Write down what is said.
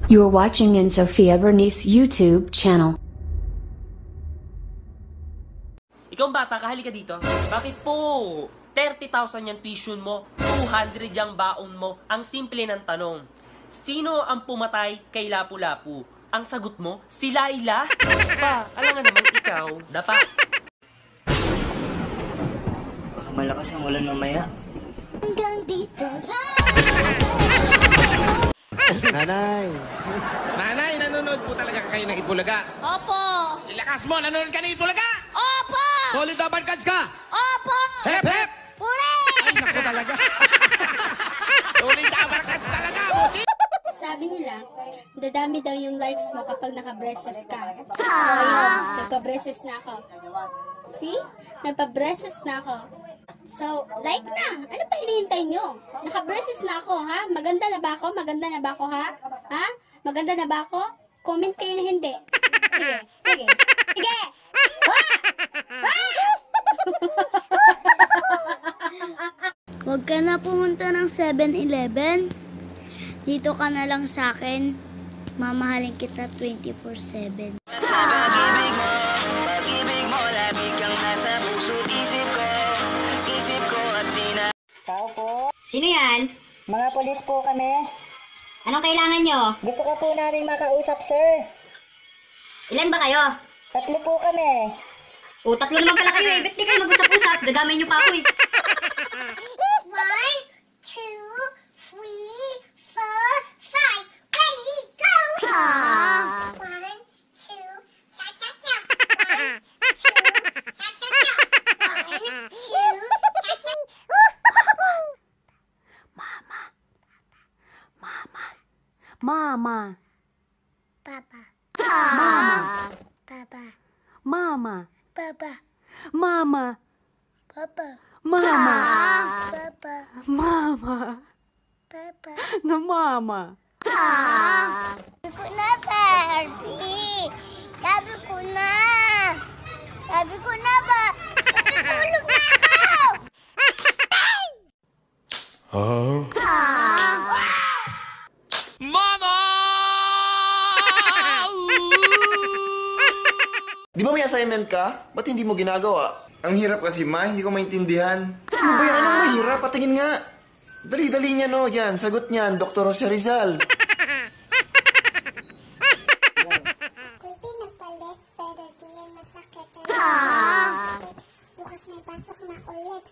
You're watching in Sofia Bernice YouTube channel. Ikaw bata, halika dito. Bakit po 30,000 yung tuition mo, 200 yung baon mo? Ang simple ng tanong, sino ang pumatay kay Lapu-Lapu? Ang sagot mo, si Laila? Pa, alam nga naman ikaw, dapa. Baka malakas ang ulan mamaya. Hanggang dito Nanay! Nanay, nanonood po talaga kayo ng Itbulaga? Opo! Ilakas mo, nanonood ka ng Itbulaga? Opo! Solid na barkads ka! Opo! Hep, hep! Hooray! Ay, naku talaga. Solid na barkads talaga, busi! Sabi nila, dadami daw yung likes mo kapag naka-braces ka. So, yun, nagpa-braces na ako. See? Nagpa-braces na ako. So, like na. Ano pa hinihintay nyo? Naka-braces na ako, ha? Maganda na ba ako? Maganda na ba ako, ha? Ha? Maganda na ba ako? Comment kayo na hindi. Sige, sige. Sige! Huwag ka na pumunta ng 7-Eleven. Dito ka na lang sa akin. Mamahalin kita 24/7. Pag-ibig mo, lagi kang nasa puso't isip ko at Tao po. Sino yan? Mga polis po kami. Anong kailangan nyo? Gusto ko po namin makausap, sir. Ilan ba kayo? 3 po kami. O, 3 naman pala kayo eh. Ba't di kayo mag-usap-usap? Dadamay nyo pa ako eh. 1, 2, 3, 4, 5. Ready, go! 1, 2, cha-cha-cha. 1, 2, cha-cha-cha. 1, 2, cha-cha. Mama. Papa. Mama. Papa. Mama. Papa. Mama. Papa. Mama. Papa. Mama. Papa. Na mama. Sabi ko na, Barbie. Sabi ko na. Sabi ko na ba? Matutulog na ako! Mama! Di ba may assignment ka? Ba't hindi mo ginagawa? Ang hirap kasi, ma. Hindi ko maintindihan. Ano ba yan? Anong mahirap? Patingin nga. Dali-dali niya, no? Yan, sagot niyan. Dr. Jose Rizal. Kulpi nagpalit, pero di yan masakit. Bukas may pasok na ulit.